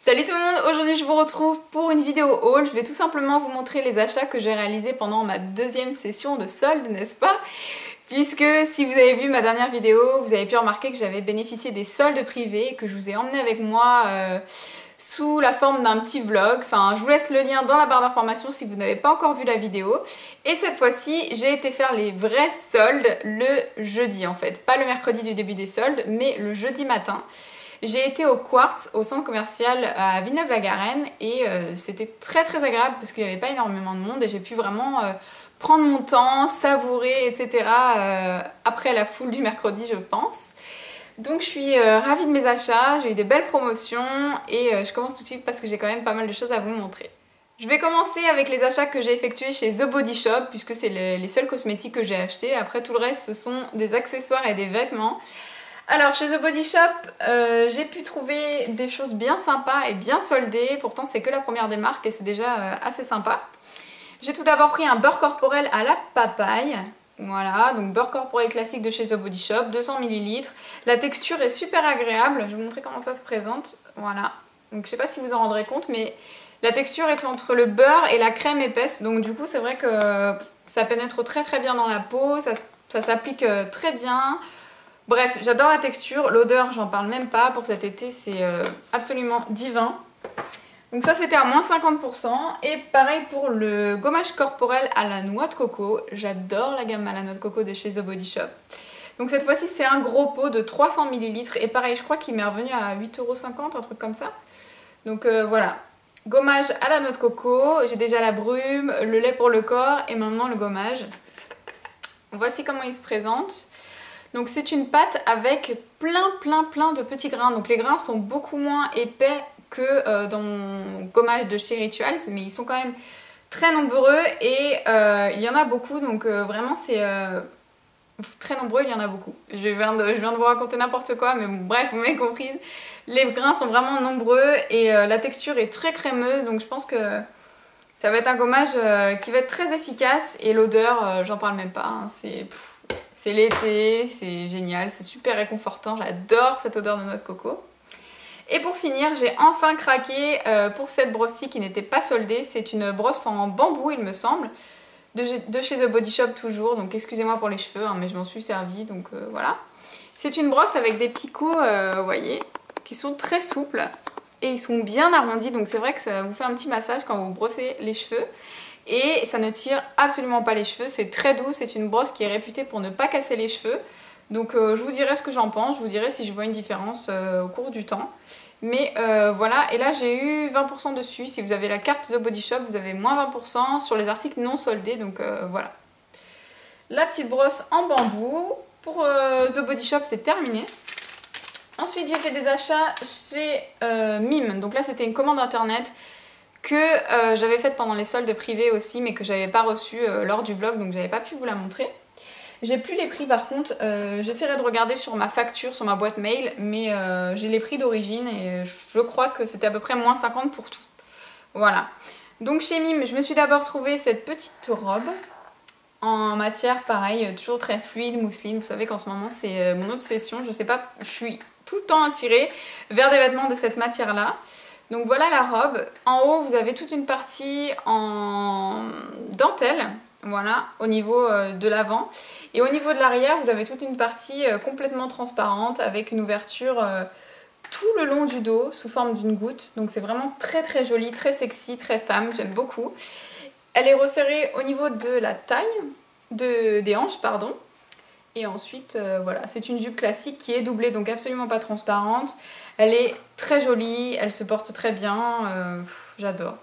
Salut tout le monde, aujourd'hui je vous retrouve pour une vidéo haul. Je vais tout simplement vous montrer les achats que j'ai réalisés pendant ma deuxième session de solde, n'est-ce pas? Puisque si vous avez vu ma dernière vidéo, vous avez pu remarquer que j'avais bénéficié des soldes privés et que je vous ai emmené avec moi sous la forme d'un petit vlog. Enfin, je vous laisse le lien dans la barre d'informations si vous n'avez pas encore vu la vidéo. Et cette fois-ci, j'ai été faire les vrais soldes le jeudi en fait. Pas le mercredi du début des soldes, mais le jeudi matin. J'ai été au Quartz, au centre commercial à Villeneuve-la-Garenne et c'était très agréable parce qu'il n'y avait pas énormément de monde et j'ai pu vraiment prendre mon temps, savourer, etc. Après la foule du mercredi, je pense. Donc je suis ravie de mes achats, j'ai eu des belles promotions et je commence tout de suite parce que j'ai quand même pas mal de choses à vous montrer. Je vais commencer avec les achats que j'ai effectués chez The Body Shop puisque c'est les seuls cosmétiques que j'ai achetés. Après tout le reste, ce sont des accessoires et des vêtements. Alors chez The Body Shop, j'ai pu trouver des choses bien sympas et bien soldées. Pourtant c'est que la première des marques et c'est déjà assez sympa. J'ai tout d'abord pris un beurre corporel à la papaye. Voilà, donc beurre corporel classique de chez The Body Shop, 200 ml. La texture est super agréable. Je vais vous montrer comment ça se présente. Voilà, donc je sais pas si vous en rendrez compte, mais la texture est entre le beurre et la crème épaisse. Donc du coup c'est vrai que ça pénètre très bien dans la peau, ça s'applique très bien. Bref, j'adore la texture, l'odeur, j'en parle même pas, pour cet été c'est absolument divin. Donc ça c'était à moins 50%, et pareil pour le gommage corporel à la noix de coco, j'adore la gamme à la noix de coco de chez The Body Shop. Donc cette fois-ci c'est un gros pot de 300 ml, et pareil je crois qu'il m'est revenu à 8,50 €, un truc comme ça. Donc voilà, gommage à la noix de coco, j'ai déjà la brume, le lait pour le corps, et maintenant le gommage. Voici comment il se présente. Donc c'est une pâte avec plein de petits grains. Donc les grains sont beaucoup moins épais que dans mon gommage de chez Rituals, mais ils sont quand même très nombreux et il y en a beaucoup. Donc vraiment c'est très nombreux, il y en a beaucoup. Je viens de vous raconter n'importe quoi, mais bon, bref, vous m'avez compris. Les grains sont vraiment nombreux et la texture est très crémeuse, donc je pense que ça va être un gommage qui va être très efficace. Et l'odeur, j'en parle même pas, hein, c'est l'été, c'est génial, c'est super réconfortant, j'adore cette odeur de noix de coco. Et pour finir, j'ai enfin craqué pour cette brosse-ci qui n'était pas soldée. C'est une brosse en bambou, il me semble, de chez The Body Shop toujours. Donc excusez-moi pour les cheveux, hein, mais je m'en suis servie, donc voilà. C'est une brosse avec des picots, vous voyez, qui sont très souples et ils sont bien arrondis. Donc c'est vrai que ça vous fait un petit massage quand vous brossez les cheveux. Et ça ne tire absolument pas les cheveux, c'est très doux, c'est une brosse qui est réputée pour ne pas casser les cheveux. Donc je vous dirai ce que j'en pense, je vous dirai si je vois une différence au cours du temps. Mais voilà, et là j'ai eu 20% dessus. Si vous avez la carte The Body Shop, vous avez moins 20% sur les articles non soldés, donc voilà. La petite brosse en bambou. Pour The Body Shop, c'est terminé. Ensuite j'ai fait des achats chez Mime, donc là c'était une commande internet que j'avais faite pendant les soldes privés aussi, mais que j'avais pas reçu lors du vlog, donc j'avais pas pu vous la montrer. J'ai plus les prix par contre, j'essaierai de regarder sur ma facture, sur ma boîte mail, mais j'ai les prix d'origine et je crois que c'était à peu près moins 50 pour tout. Voilà. Donc chez Mime, je me suis d'abord trouvé cette petite robe en matière pareil, toujours très fluide, mousseline. Vous savez qu'en ce moment c'est mon obsession, je sais pas, je suis tout le temps attirée vers des vêtements de cette matière-là. Donc voilà la robe. En haut, vous avez toute une partie en dentelle, voilà, au niveau de l'avant. Et au niveau de l'arrière, vous avez toute une partie complètement transparente avec une ouverture tout le long du dos sous forme d'une goutte. Donc c'est vraiment très joli, très sexy, très femme, j'aime beaucoup. Elle est resserrée au niveau de la taille, des hanches, pardon. Et ensuite, voilà, c'est une jupe classique qui est doublée, donc absolument pas transparente. Elle est très jolie, elle se porte très bien, j'adore.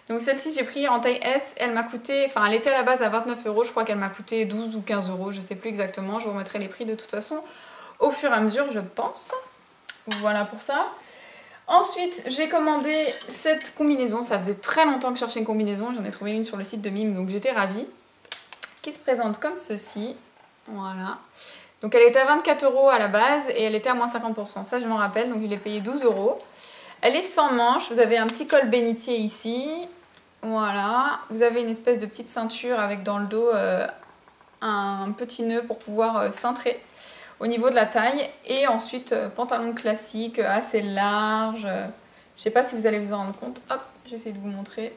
Donc celle-ci, j'ai pris en taille S, elle m'a coûté, enfin elle était à la base à 29 €, je crois qu'elle m'a coûté 12 ou 15 €, je sais plus exactement. Je vous remettrai les prix de toute façon au fur et à mesure, je pense. Voilà pour ça. Ensuite, j'ai commandé cette combinaison, ça faisait très longtemps que je cherchais une combinaison, j'en ai trouvé une sur le site de Mime, donc j'étais ravie. Qui se présente comme ceci. Voilà. Donc elle était à 24 € à la base et elle était à moins 50%. Ça je m'en rappelle, donc je l'ai payé 12 €. Elle est sans manches, vous avez un petit col bénitier ici. Voilà. Vous avez une espèce de petite ceinture avec dans le dos un petit nœud pour pouvoir cintrer au niveau de la taille. Et ensuite pantalon classique assez large, Je sais pas si vous allez vous en rendre compte. Hop, j'essaie de vous montrer.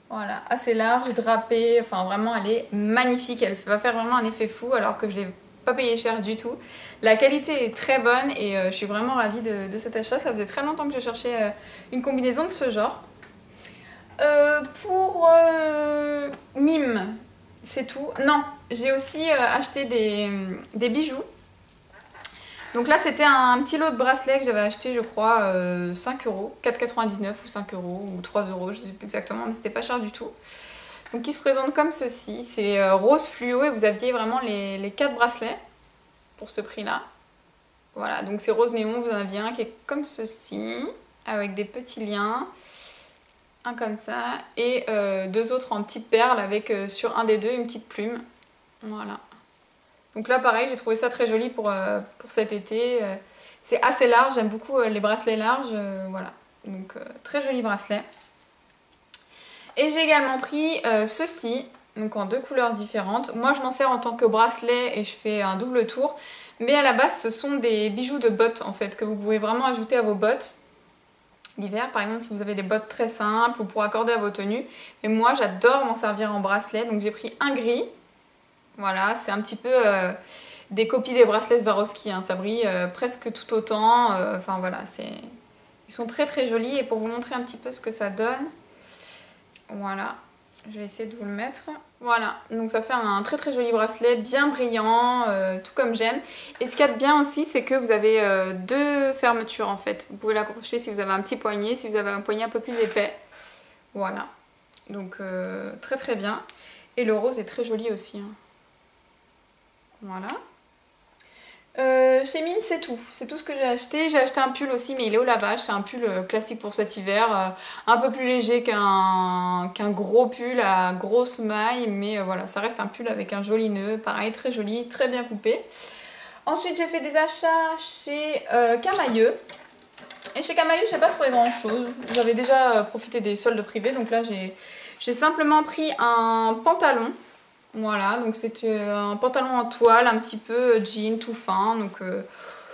Voilà, assez large, drapée, enfin vraiment elle est magnifique. Elle va faire vraiment un effet fou alors que je l'ai pas payé cher du tout. La qualité est très bonne et je suis vraiment ravie de cet achat. Ça faisait très longtemps que je cherchais une combinaison de ce genre. Pour Mime, c'est tout. Non, j'ai aussi acheté des bijoux. Donc là c'était un petit lot de bracelets que j'avais acheté je crois 5 euros, 4,99 ou 5 euros ou 3 euros, je ne sais plus exactement, mais c'était pas cher du tout. Donc qui se présente comme ceci, c'est rose fluo et vous aviez vraiment les 4 bracelets pour ce prix là. Voilà, donc c'est rose néon, vous en aviez un qui est comme ceci, avec des petits liens. Un comme ça et deux autres en petites perles avec sur un des deux une petite plume. Voilà. Donc là pareil j'ai trouvé ça très joli pour cet été. C'est assez large, j'aime beaucoup les bracelets larges. Voilà. Donc très joli bracelet. Et j'ai également pris ceci, donc en 2 couleurs différentes. Moi je m'en sers en tant que bracelet et je fais un double tour. Mais à la base ce sont des bijoux de bottes en fait que vous pouvez vraiment ajouter à vos bottes. L'hiver par exemple si vous avez des bottes très simples ou pour accorder à vos tenues. Mais moi j'adore m'en servir en bracelet donc j'ai pris un gris. Voilà, c'est un petit peu des copies des bracelets Swarovski, hein. Ça brille presque tout autant. Enfin voilà, ils sont très très jolis et pour vous montrer un petit peu ce que ça donne. Voilà, je vais essayer de vous le mettre. Voilà, donc ça fait un très très joli bracelet, bien brillant, tout comme j'aime. Et ce qu'il y a de bien aussi, c'est que vous avez 2 fermetures en fait. Vous pouvez l'accrocher si vous avez un petit poignet, si vous avez un poignet un peu plus épais. Voilà, donc très très bien. Et le rose est très joli aussi, hein. Voilà. Chez Mime c'est tout ce que j'ai acheté. J'ai acheté un pull aussi mais il est au lavage, c'est un pull classique pour cet hiver, un peu plus léger qu'un gros pull à grosse maille, mais voilà, ça reste un pull avec un joli nœud, pareil très joli, très bien coupé. Ensuite j'ai fait des achats chez Camaïeu. Et chez Camaïeu j'ai pas trouvé grand chose, j'avais déjà profité des soldes privés, donc là j'ai simplement pris un pantalon. Voilà, donc c'est un pantalon en toile, un petit peu jean, tout fin. Donc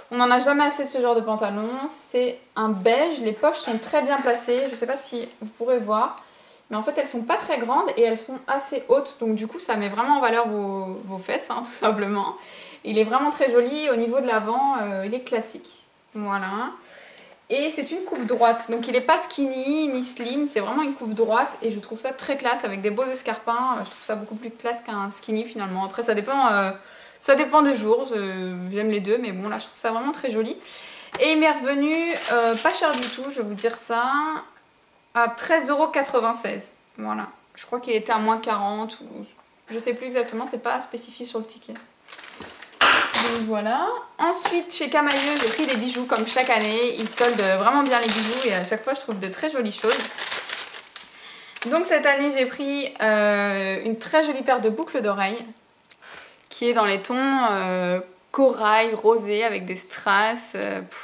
on n'en a jamais assez de ce genre de pantalon. C'est un beige, les poches sont très bien placées. Je ne sais pas si vous pourrez voir. Mais en fait elles sont pas très grandes et elles sont assez hautes. Donc du coup ça met vraiment en valeur vos fesses, hein, tout simplement. Il est vraiment très joli. Au niveau de l'avant, il est classique. Voilà. Et c'est une coupe droite, donc il n'est pas skinny ni slim, c'est vraiment une coupe droite et je trouve ça très classe avec des beaux escarpins. Je trouve ça beaucoup plus classe qu'un skinny finalement. Après ça dépend des jours, j'aime les deux mais bon là je trouve ça vraiment très joli. Et il m'est revenu pas cher du tout, je vais vous dire ça, à 13,96 €. Voilà, je crois qu'il était à moins 40 ou je sais plus exactement, c'est pas spécifié sur le ticket. Donc voilà. Ensuite chez Camaïeu j'ai pris des bijoux comme chaque année. Ils soldent vraiment bien les bijoux et à chaque fois je trouve de très jolies choses. Donc cette année j'ai pris une très jolie paire de boucles d'oreilles qui est dans les tons corail, rosé avec des strass,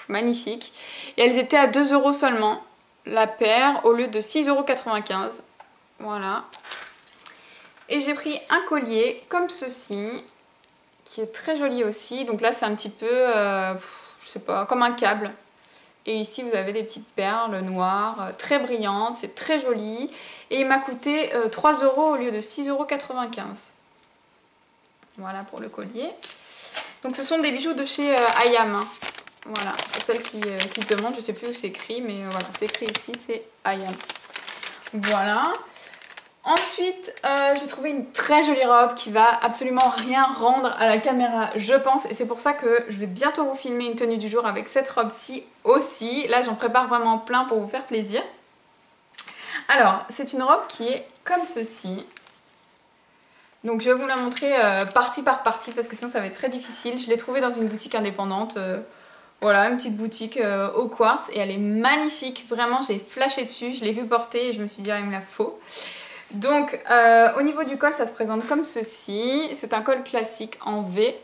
magnifiques. Et elles étaient à 2 € seulement la paire au lieu de 6,95 €. Voilà. Et j'ai pris un collier comme ceci, qui est très joli aussi. Donc là c'est un petit peu, je sais pas, comme un câble. Et ici vous avez des petites perles noires, très brillantes, c'est très joli. Et il m'a coûté 3 € au lieu de 6,95 €. Voilà pour le collier. Donc ce sont des bijoux de chez Ayam. Hein. Voilà, pour celles qui se demandent, je sais plus où c'est écrit, mais voilà, c'est écrit ici, c'est Ayam. Voilà. Ensuite, j'ai trouvé une très jolie robe qui va absolument rien rendre à la caméra, je pense. Et c'est pour ça que je vais bientôt vous filmer une tenue du jour avec cette robe-ci aussi. Là, j'en prépare vraiment plein pour vous faire plaisir. Alors, c'est une robe qui est comme ceci. Donc, je vais vous la montrer partie par partie parce que sinon ça va être très difficile. Je l'ai trouvée dans une boutique indépendante. Voilà, une petite boutique au quartz. Et elle est magnifique. Vraiment, j'ai flashé dessus. Je l'ai vue porter et je me suis dit, ah, il me la faut. Donc au niveau du col ça se présente comme ceci, c'est un col classique en V.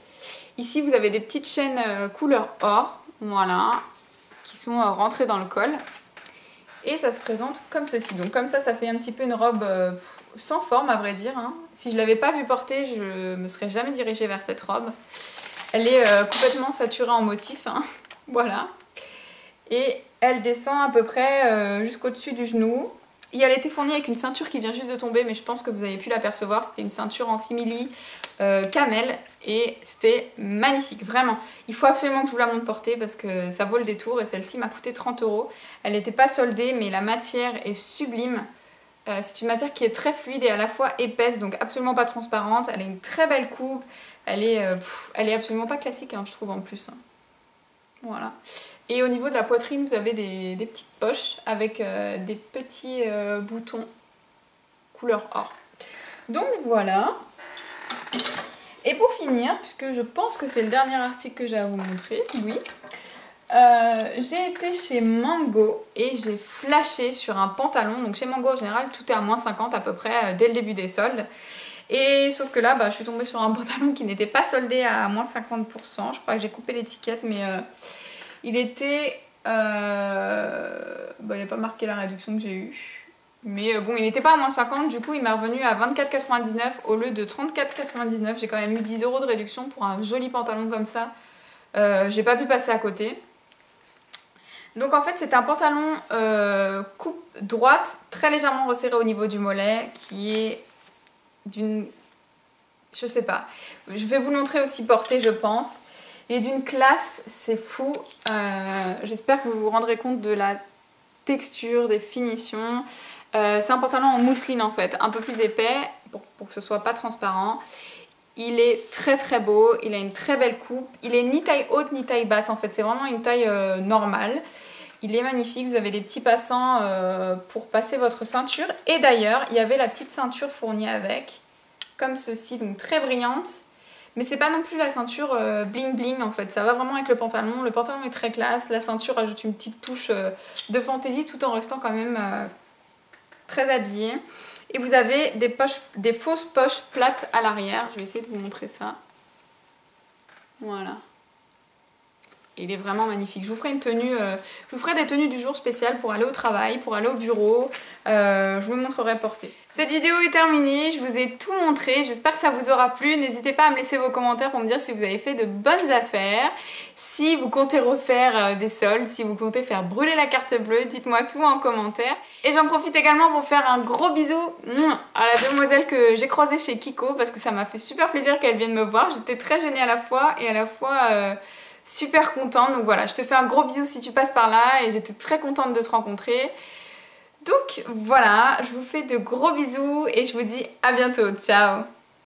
Ici vous avez des petites chaînes couleur or, voilà, qui sont rentrées dans le col. Et ça se présente comme ceci, donc comme ça fait un petit peu une robe sans forme à vrai dire. Hein. Si je ne l'avais pas vue porter je me serais jamais dirigée vers cette robe. Elle est complètement saturée en motif, hein. Voilà. Et Elle descend à peu près jusqu'au-dessus du genou. Et elle était fournie avec une ceinture qui vient juste de tomber, mais je pense que vous avez pu l'apercevoir. C'était une ceinture en simili camel et c'était magnifique, vraiment. Il faut absolument que je vous la montre portée parce que ça vaut le détour et celle-ci m'a coûté 30 €. Elle n'était pas soldée, mais la matière est sublime. C'est une matière qui est très fluide et à la fois épaisse, donc absolument pas transparente. Elle a une très belle coupe. Elle est absolument pas classique, hein, je trouve en plus. Hein. Voilà. Et au niveau de la poitrine, vous avez des petites poches avec des petits boutons couleur or. Donc voilà. Et pour finir, puisque je pense que c'est le dernier article que j'ai à vous montrer, oui, j'ai été chez Mango et j'ai flashé sur un pantalon. Donc chez Mango en général, tout est à moins 50 à peu près dès le début des soldes. Et sauf que là, je suis tombée sur un pantalon qui n'était pas soldé à moins 50%. Je crois que j'ai coupé l'étiquette, mais il était... il n'y a pas marqué la réduction que j'ai eue. Mais bon, il n'était pas à moins 50, du coup il m'a revenu à 24,99 au lieu de 34,99. J'ai quand même eu 10 € de réduction pour un joli pantalon comme ça. J'ai pas pu passer à côté. Donc en fait c'est un pantalon coupe droite, très légèrement resserré au niveau du mollet, qui est d'une... je sais pas. Je vais vous le montrer aussi porté, je pense. Il est d'une classe, c'est fou. J'espère que vous vous rendrez compte de la texture, des finitions. C'est un pantalon en mousseline en fait, un peu plus épais pour que ce soit pas transparent. Il est très très beau, il a une très belle coupe. Il est ni taille haute ni taille basse en fait, c'est vraiment une taille normale. Il est magnifique, vous avez des petits passants pour passer votre ceinture. Et d'ailleurs, il y avait la petite ceinture fournie avec, comme ceci, donc très brillante. Mais c'est pas non plus la ceinture bling bling en fait, ça va vraiment avec le pantalon. Le pantalon est très classe, la ceinture ajoute une petite touche de fantaisie tout en restant quand même très habillé. Et vous avez des fausses poches plates à l'arrière. Je vais essayer de vous montrer ça. Voilà. Il est vraiment magnifique. Je vous ferai une tenue, je vous ferai des tenues du jour spéciales pour aller au travail, pour aller au bureau. Je vous montrerai portée. Cette vidéo est terminée, je vous ai tout montré. J'espère que ça vous aura plu. N'hésitez pas à me laisser vos commentaires pour me dire si vous avez fait de bonnes affaires. Si vous comptez refaire des soldes, si vous comptez faire brûler la carte bleue, dites-moi tout en commentaire. Et j'en profite également pour faire un gros bisou à la demoiselle que j'ai croisée chez Kiko parce que ça m'a fait super plaisir qu'elle vienne me voir. J'étais très gênée à la fois et à la fois... super contente, donc voilà, je te fais un gros bisou si tu passes par là et j'étais très contente de te rencontrer. Donc voilà, je vous fais de gros bisous et je vous dis à bientôt, ciao!